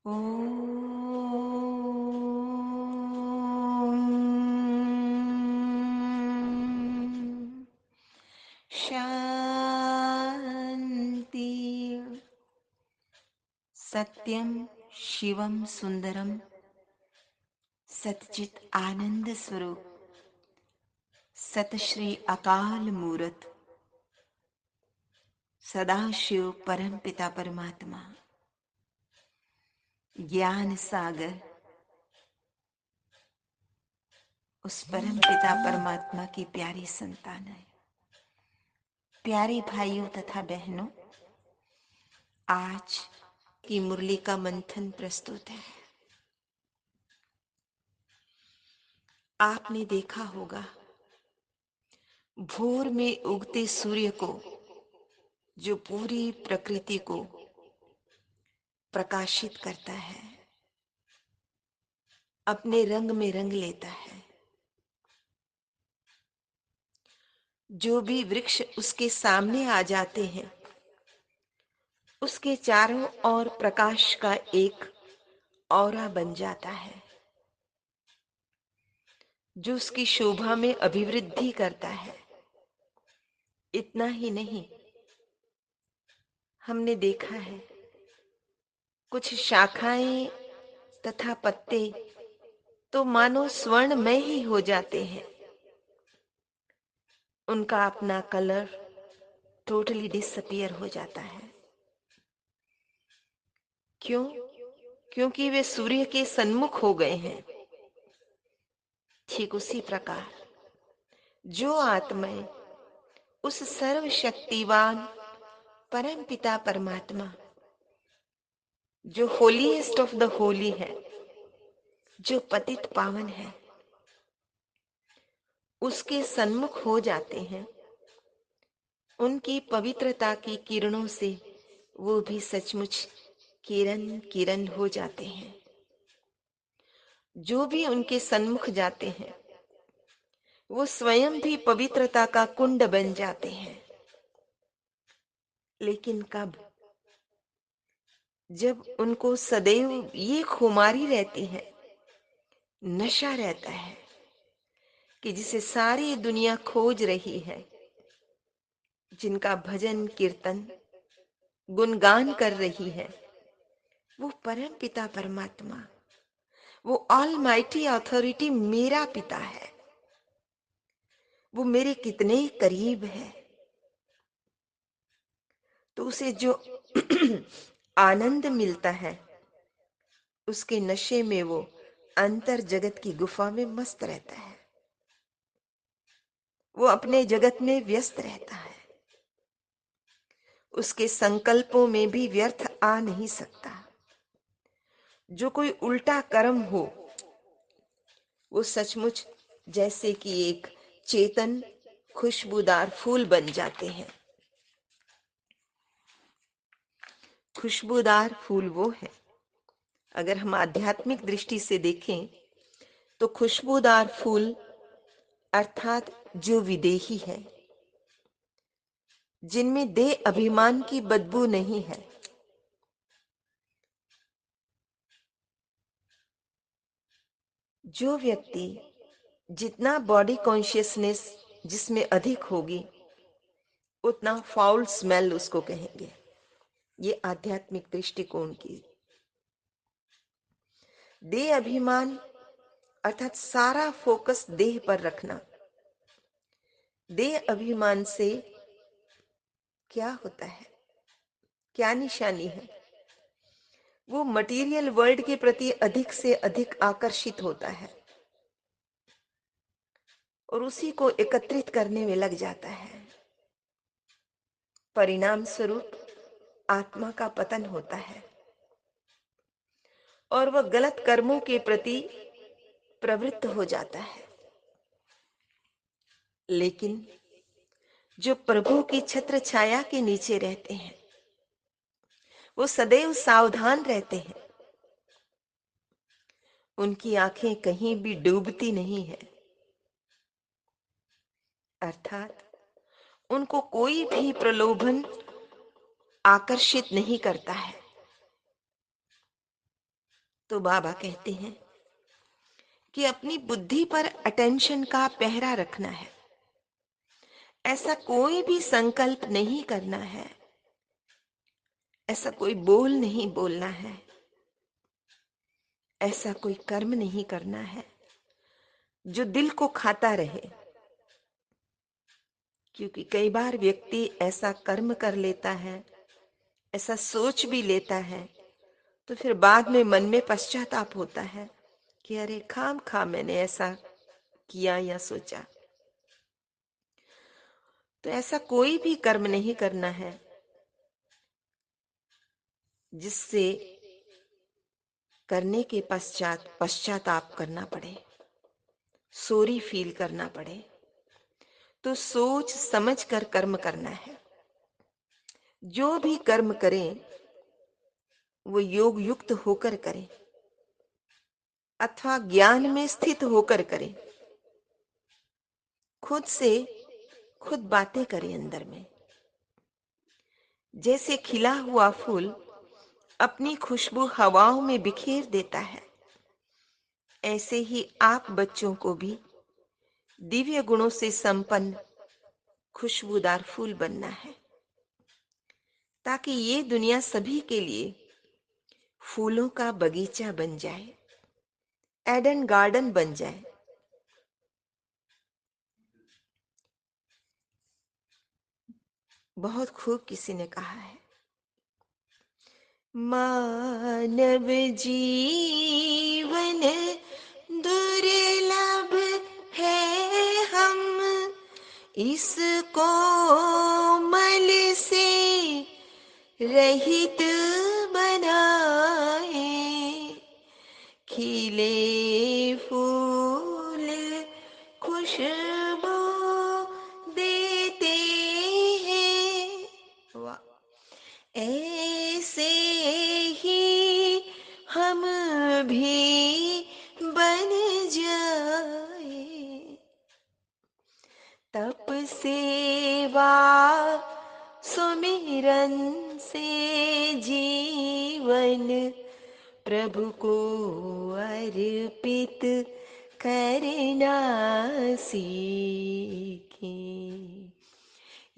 ओम शांति। सत्यम शिवम सुंदरम सतचित आनंद स्वरूप सतश्री अकाल मूरत सदाशिव परम पिता परमात्मा ज्ञान सागर उस परम पिता परमात्मा की प्यारी संतान है। प्यारे भाइयों तथा बहनों, आज की मुरली का मंथन प्रस्तुत है। आपने देखा होगा, भोर में उगते सूर्य को, जो पूरी प्रकृति को प्रकाशित करता है, अपने रंग में रंग लेता है। जो भी वृक्ष उसके सामने आ जाते हैं, उसके चारों ओर प्रकाश का एक औरा बन जाता है, जो उसकी शोभा में अभिवृद्धि करता है। इतना ही नहीं, हमने देखा है कुछ शाखाएं तथा पत्ते तो मानो स्वर्णमय ही हो जाते हैं। उनका अपना कलर टोटली डिसअपियर हो जाता है। क्यों? क्योंकि वे सूर्य के सन्मुख हो गए हैं। ठीक उसी प्रकार जो आत्माएं उस सर्वशक्तिवान परम पिता परमात्मा, जो होलीएस्ट ऑफ द होली है, जो पतित पावन है, उसके सन्मुख हो जाते हैं, उनकी पवित्रता की किरणों से वो भी सचमुच किरण किरण हो जाते हैं। जो भी उनके सन्मुख जाते हैं, वो स्वयं भी पवित्रता का कुंड बन जाते हैं। लेकिन कब? जब उनको सदैव ये खुमारी रहती है, नशा रहता है कि जिसे सारी दुनिया खोज रही है, जिनका भजन कीर्तन गुणगान कर रही है, वो परम पिता परमात्मा, वो ऑलमाइटी अथॉरिटी मेरा पिता है। वो मेरे कितने करीब है। तो उसे जो आनंद मिलता है, उसके नशे में वो अंतर जगत की गुफा में मस्त रहता है। वो अपने जगत में व्यस्त रहता है। उसके संकल्पों में भी व्यर्थ आ नहीं सकता। जो कोई उल्टा कर्म हो, वो सचमुच जैसे कि एक चेतन खुशबूदार फूल बन जाते हैं। खुशबूदार फूल वो है, अगर हम आध्यात्मिक दृष्टि से देखें तो खुशबूदार फूल अर्थात जो विदेही है, जिनमें देह अभिमान की बदबू नहीं है, जो व्यक्ति जितना बॉडी कॉन्शियसनेस जिसमें अधिक होगी, उतना फाउल स्मेल उसको कहेंगे। ये आध्यात्मिक दृष्टिकोण की। देह अभिमान अर्थात सारा फोकस देह पर रखना। देह अभिमान से क्या होता है, क्या निशानी है? वो मटेरियल वर्ल्ड के प्रति अधिक से अधिक आकर्षित होता है और उसी को एकत्रित करने में लग जाता है। परिणाम स्वरूप आत्मा का पतन होता है और वह गलत कर्मों के प्रति प्रवृत्त हो जाता है। लेकिन जो प्रभु की छत्र छाया के नीचे रहते हैं, वो सदैव सावधान रहते हैं। उनकी आंखें कहीं भी डूबती नहीं है, अर्थात उनको कोई भी प्रलोभन आकर्षित नहीं करता है। तो बाबा कहते हैं कि अपनी बुद्धि पर अटेंशन का पहरा रखना है। ऐसा कोई भी संकल्प नहीं करना है, ऐसा कोई बोल नहीं बोलना है, ऐसा कोई कर्म नहीं करना है जो दिल को खाता रहे। क्योंकि कई बार व्यक्ति ऐसा कर्म कर लेता है, ऐसा सोच भी लेता है, तो फिर बाद में मन में पश्चाताप होता है कि अरे खाम खा मैंने ऐसा किया या सोचा। तो ऐसा कोई भी कर्म नहीं करना है जिससे करने के पश्चात पश्चाताप करना पड़े, सॉरी फील करना पड़े। तो सोच समझ कर कर्म करना है। जो भी कर्म करें वो योग युक्त होकर करें अथवा ज्ञान में स्थित होकर करें। खुद से खुद बातें करें अंदर में। जैसे खिला हुआ फूल अपनी खुशबू हवाओं में बिखेर देता है, ऐसे ही आप बच्चों को भी दिव्य गुणों से संपन्न खुशबूदार फूल बनना है, ताकि ये दुनिया सभी के लिए फूलों का बगीचा बन जाए, एडन गार्डन बन जाए। बहुत खूब किसी ने कहा है, मानव जीवन दुर्लभ है, हम इसको मल से रहित बनाए। खिले फूल खुशबू देते हैं, वाह, ऐसे ही हम भी बन जाए। तप सेवा सुमिरन से जीवन प्रभु को अर्पित करना सीखें।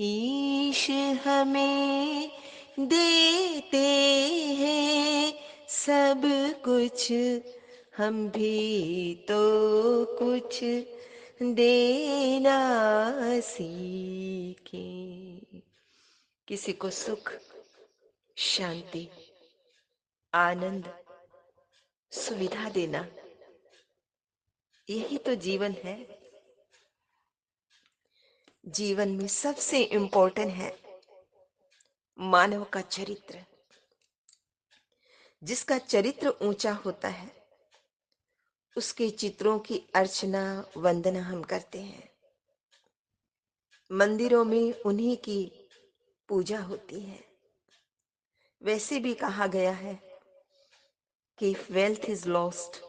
ईश हमें देते हैं सब कुछ, हम भी तो कुछ देना सीखें। किसी को सुख, शांति, आनंद, सुविधा देना, यही तो जीवन है। जीवन में सबसे इम्पोर्टेंट है मानव का चरित्र। जिसका चरित्र ऊंचा होता है उसके चित्रों की अर्चना वंदना हम करते हैं। मंदिरों में उन्हीं की पूजा होती है। वैसे भी कहा गया है कि if wealth is lost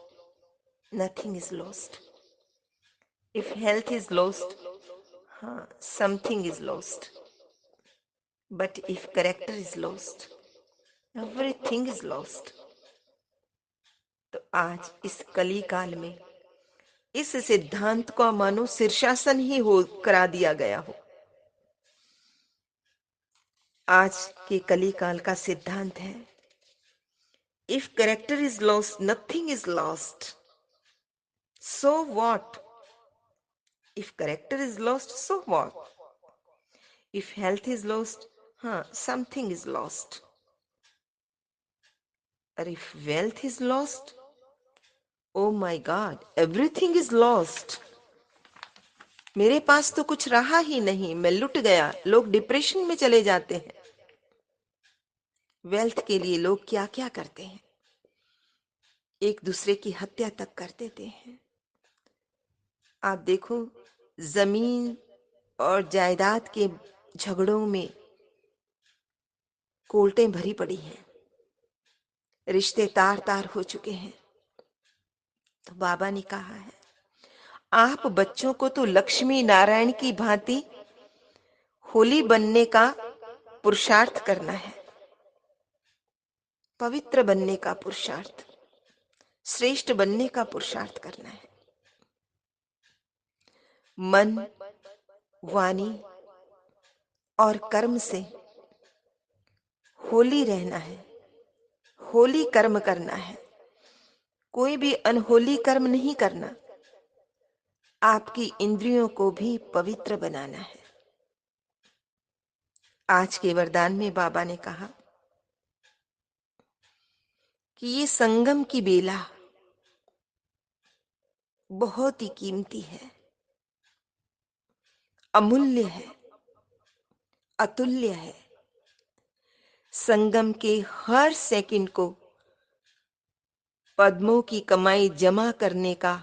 nothing is lost, if health is lost, हाँ, something is lost, but if character is lost everything is lost. तो आज इस कली काल में इस सिद्धांत को मानो शीर्षासन ही हो करा दिया गया हो। आज के कली काल का सिद्धांत है, if character is lost nothing is lost, so what. If character is lost so what, if health is lost, हाँ, समथिंग इज लॉस्ट, और if wealth is lost, oh my God, everything is lost. मेरे पास तो कुछ रहा ही नहीं, मैं लुट गया। लोग डिप्रेशन में चले जाते हैं। वेल्थ के लिए लोग क्या क्या करते हैं, एक दूसरे की हत्या तक कर देते हैं। आप देखो, जमीन और जायदाद के झगड़ों में कोर्टें भरी पड़ी हैं, रिश्ते तार तार हो चुके हैं। तो बाबा ने कहा है, आप बच्चों को तो लक्ष्मी नारायण की भांति होली बनने का पुरुषार्थ करना है, पवित्र बनने का पुरुषार्थ। श्रेष्ठ बनने का पुरुषार्थ करना है। मन, वाणी और कर्म से होली रहना है, होली कर्म करना है। कोई भी अनहोली कर्म नहीं करना। आपकी इंद्रियों को भी पवित्र बनाना है। आज के वरदान में बाबा ने कहा कि ये संगम की बेला बहुत ही कीमती है, अमूल्य है, अतुल्य है। संगम के हर सेकंड को पद्मों की कमाई जमा करने का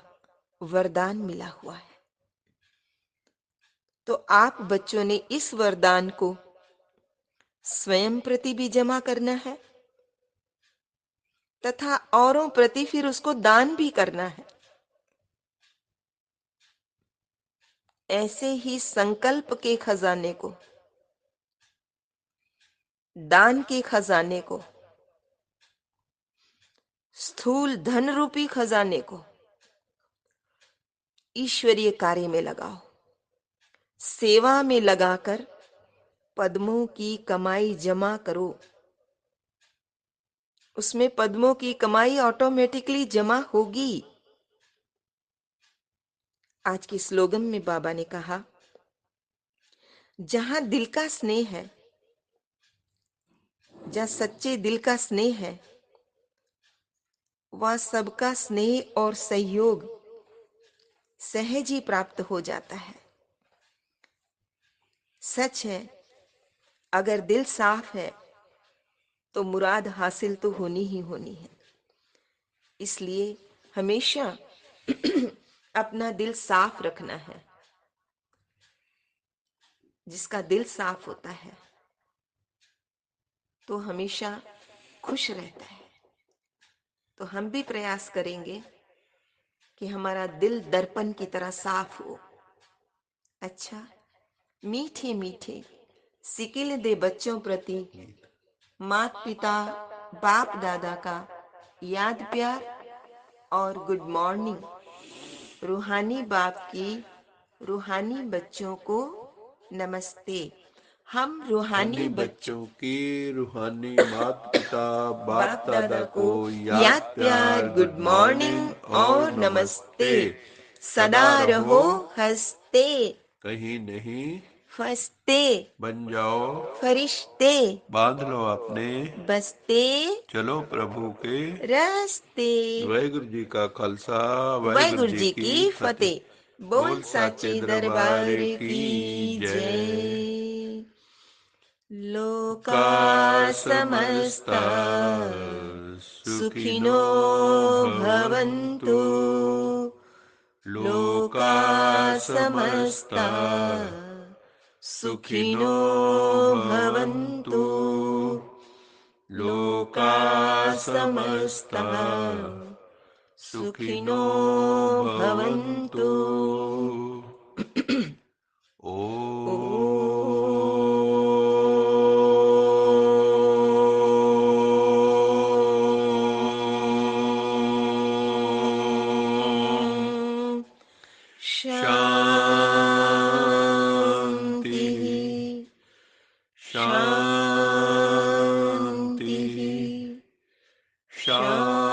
वरदान मिला हुआ है। तो आप बच्चों ने इस वरदान को स्वयं प्रति भी जमा करना है तथा औरों प्रति फिर उसको दान भी करना है। ऐसे ही संकल्प के खजाने को, दान के खजाने को, स्थूल धन रूपी खजाने को ईश्वरीय कार्य में लगाओ। सेवा में लगाकर पद्मों की कमाई जमा करो। उसमें पद्मों की कमाई ऑटोमेटिकली जमा होगी। आज के स्लोगन में बाबा ने कहा, जहां दिल का स्नेह है, जहां सच्चे दिल का स्नेह है, वहां सबका स्नेह और सहयोग सहज ही प्राप्त हो जाता है। सच है, अगर दिल साफ है तो मुराद हासिल तो होनी ही होनी है। इसलिए हमेशा अपना दिल साफ रखना है। जिसका दिल साफ होता है तो हमेशा खुश रहता है। तो हम भी प्रयास करेंगे कि हमारा दिल दर्पण की तरह साफ हो। अच्छा, मीठे मीठे सिकिल दे बच्चों प्रति माता पिता बाप दादा का याद प्यार और गुड मॉर्निंग। रूहानी बाप की रूहानी बच्चों को नमस्ते। हम रूहानी बच्चों की रूहानी माता पिता बाप बाप दादा दादा को को याद याद प्यार प्यार गुड गुड मॉर्निंग मॉर्निंग और और नमस्ते। नमस्ते। सदा सदा रहो रहो हंसते, कहीं नहीं फंसते, बन जाओ फरिश्ते, बांध लो अपने बसते चलो प्रभु के रस्ते। वाहिगुरु जी का खालसा वाहिगुरु वाहिगुरु जी जी की की फतेह। फतेह। बोल बोल साचे साचे दरबार दरबार की की जय। जय। लोका का समस्ता समस्ता सुखिनो सुखिनो भवन्तु। भवन्तु। लोका लोका समस्ता समस्ता सुखिनो सुखिनो भवन्तु। भवन्तु। लोका लोका समस्ता समस्ता सुखिनो सुखिनो भवन्तु। भवन्तु। ओम शांति शांति शांति शांति शांति।